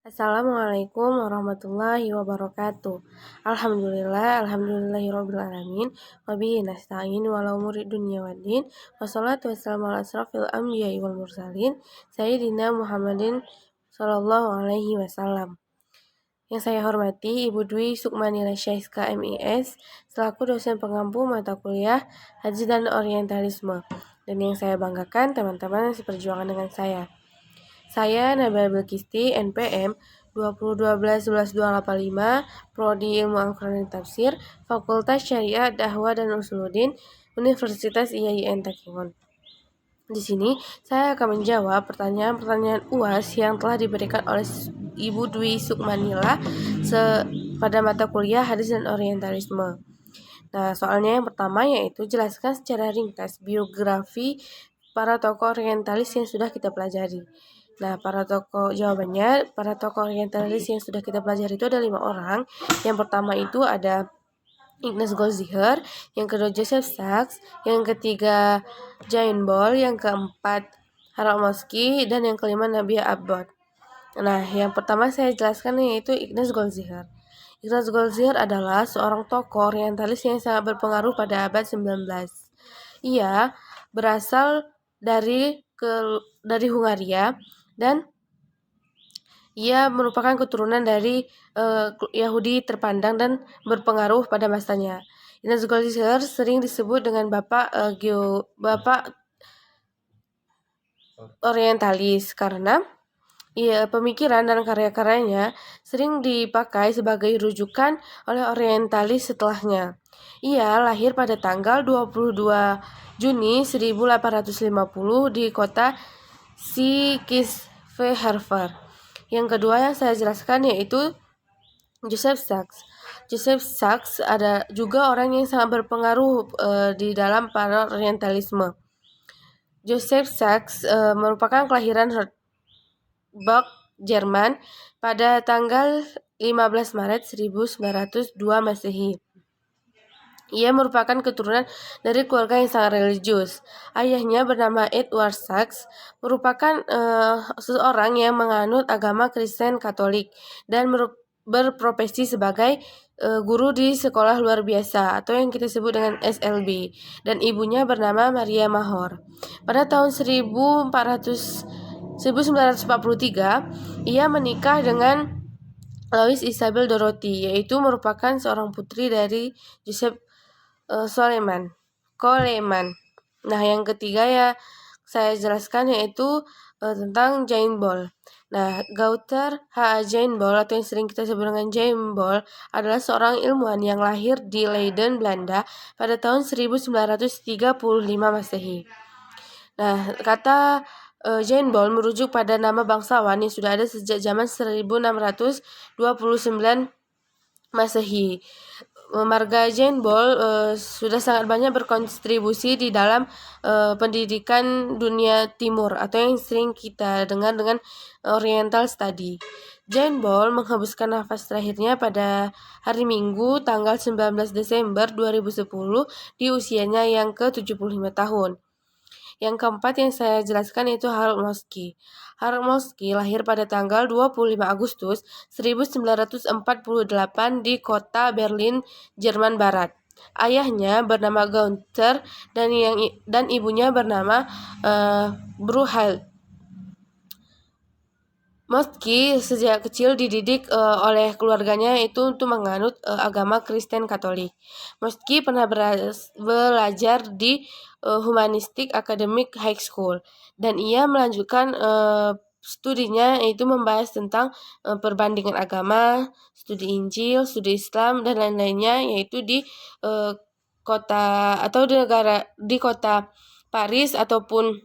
Assalamualaikum warahmatullahi wabarakatuh. Alhamdulillahirabbil alamin. Wabihi nasta'in wala umuri dunya waddin. Wassalatu wassalamu ala asrofil anbiya'i wal mursalin Sayyidina Muhammadin sallallahu alaihi wasallam. Yang saya hormati Ibu Dwi Sukmanila Syaiska MIS selaku dosen pengampu mata kuliah Haji dan Orientalisme. Dan yang saya banggakan teman-teman seperjuangan dengan saya. Saya Nabila Bilkisti, NPM 2012-11285, Prodi Ilmu Al-Quran dan Tafsir, Fakultas Syariah, Dakwah dan Usuluddin, Universitas IAIN Takengon. Di sini saya akan menjawab pertanyaan-pertanyaan UAS yang telah diberikan oleh Ibu Dwi Sukmanila pada mata kuliah Hadis dan Orientalisme. Nah, soalnya yang pertama yaitu jelaskan secara ringkas biografi para tokoh orientalis yang sudah kita pelajari. Nah, para tokoh orientalis yang sudah kita pelajari itu ada 5 orang. Yang pertama itu ada Ignaz Goldziher, yang kedua Joseph Sachs, yang ketiga Jain Bol, yang keempat Harold Moski, dan yang kelima Nabih Abbott. Nah, yang pertama saya jelaskan yaitu Ignaz Goldziher. Ignaz Goldziher adalah seorang tokoh orientalis yang sangat berpengaruh pada abad 19. Ia berasal dari Hungaria dan ia merupakan keturunan dari Yahudi terpandang dan berpengaruh pada masanya. Ignaz Goldziher sering disebut dengan Bapak orientalis karena pemikiran dan karya-karyanya sering dipakai sebagai rujukan oleh orientalis setelahnya. Ia lahir pada tanggal 22 Juni 1850 di kota Sikishever. Yang kedua yang saya jelaskan yaitu Joseph Sachs. Joseph Sachs ada juga orang yang sangat berpengaruh di dalam para orientalisme. Joseph Sachs merupakan kelahiran Hornburg, Jerman pada tanggal 15 Maret 1902 Masehi. Ia merupakan keturunan dari keluarga yang sangat religius. Ayahnya bernama Edward Sachs, merupakan seseorang yang menganut agama Kristen Katolik dan berprofesi sebagai guru di sekolah luar biasa atau yang kita sebut dengan SLB, dan ibunya bernama Maria Mahor. Pada tahun 1943, ia menikah dengan Louise Isabel Dorothy, yaitu merupakan seorang putri dari Joseph Coleman. Nah, yang ketiga ya saya jelaskan yaitu tentang Jain Bol. Nah, Gauter H. Jain Bol atau yang sering kita sebut dengan Jain Bol adalah seorang ilmuwan yang lahir di Leiden, Belanda pada tahun 1935 Masehi. Nah, kata Jain Bol merujuk pada nama bangsawan yang sudah ada sejak zaman 1629 Masehi. Marga Jain Bol sudah sangat banyak berkontribusi di dalam pendidikan dunia timur atau yang sering kita dengar dengan Oriental Study. Jain Bol menghembuskan nafas terakhirnya pada hari Minggu tanggal 19 Desember 2010 di usianya yang ke-75 tahun. Yang keempat yang saya jelaskan yaitu Harold Moski. Harold Moski lahir pada tanggal 25 Agustus 1948 di kota Berlin, Jerman Barat. Ayahnya bernama Gunther dan ibunya bernama Bruhald. Moski sejak kecil dididik oleh keluarganya itu untuk menganut agama Kristen Katolik. Moski pernah belajar di Humanistic Academic High School dan ia melanjutkan studinya yaitu membahas tentang perbandingan agama, studi Injil, studi Islam dan lain-lainnya, yaitu di kota Paris ataupun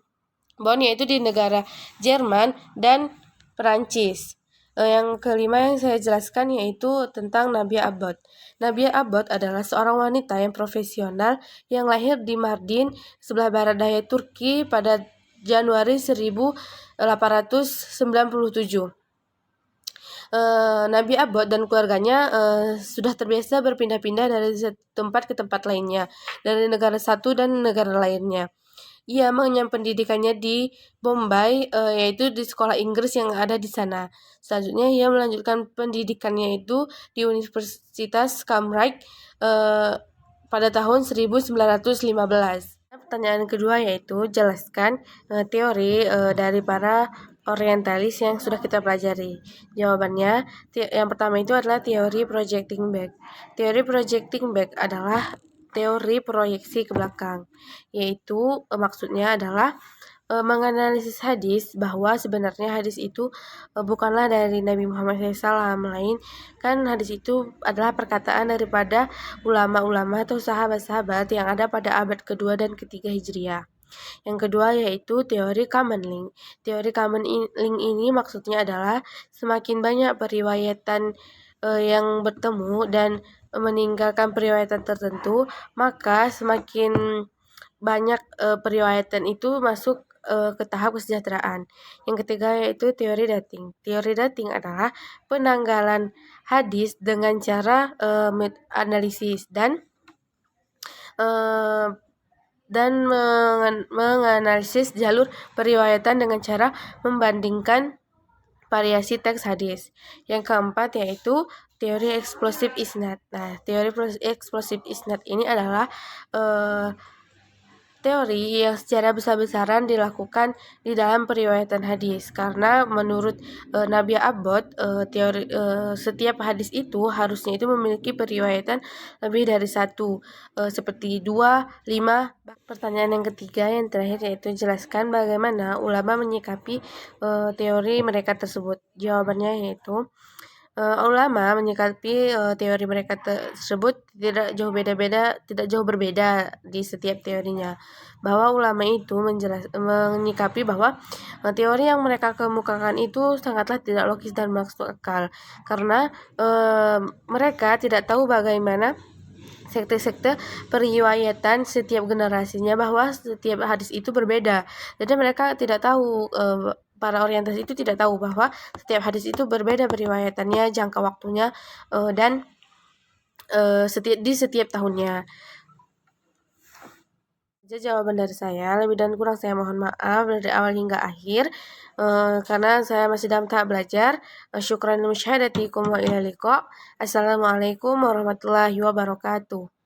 Bonn, yaitu di negara Jerman dan Perancis. Yang kelima yang saya jelaskan yaitu tentang Nabih Abbott. Nabih Abbott adalah seorang wanita yang profesional yang lahir di Mardin, sebelah barat daya Turki pada Januari 1897. Nabih Abbott dan keluarganya sudah terbiasa berpindah-pindah dari tempat ke tempat lainnya, dari negara satu dan negara lainnya. ia mengenyam pendidikannya di Bombay, yaitu di sekolah Inggris yang ada di sana. Selanjutnya ia melanjutkan pendidikannya itu di Universitas Cambridge pada tahun 1915. Pertanyaan kedua yaitu jelaskan teori dari para orientalis yang sudah kita pelajari. Jawabannya, yang pertama itu adalah teori projecting back. Teori projecting back adalah teori proyeksi ke belakang, yaitu maksudnya adalah menganalisis hadis bahwa sebenarnya hadis itu bukanlah dari Nabi Muhammad SAW, melainkan hadis itu adalah perkataan daripada ulama-ulama atau sahabat-sahabat yang ada pada abad kedua dan ketiga Hijriah. Yang kedua yaitu teori common link. Teori common link ini maksudnya adalah semakin banyak periwayatan yang bertemu dan meninggalkan periwayatan tertentu, maka semakin banyak periwayatan itu masuk ke tahap kesejahteraan. Yang ketiga yaitu teori dating. Teori dating adalah penanggalan hadis dengan cara analisis dan menganalisis jalur periwayatan dengan cara membandingkan variasi teks hadis. Yang keempat yaitu teori explosive isnad. Nah, teori explosive isnad ini adalah teori yang secara besar-besaran dilakukan di dalam periwayatan hadis, karena menurut Nabi Abbott, teori setiap hadis itu harusnya itu memiliki periwayatan lebih dari satu, seperti 2, 5. Pertanyaan yang ketiga yang terakhir yaitu jelaskan bagaimana ulama menyikapi teori mereka tersebut. Jawabannya yaitu ulama menyikapi teori mereka tersebut tidak jauh berbeda di setiap teorinya. Bahwa ulama itu menyikapi bahwa teori yang mereka kemukakan itu sangatlah tidak logis dan masuk akal, karena mereka tidak tahu bagaimana sekte-sekte periwayatan setiap generasinya, bahwa setiap hadis itu berbeda. Jadi mereka tidak tahu, para orientalis itu tidak tahu bahwa setiap hadis itu berbeda periwayatannya, jangka waktunya, dan di setiap tahunnya. Jadi jawaban dari saya, lebih dan kurang saya mohon maaf dari awal hingga akhir, karena saya masih dalam tahap belajar. Syukran li musyahadatikum wa ila liqa. Assalamualaikum warahmatullahi wabarakatuh.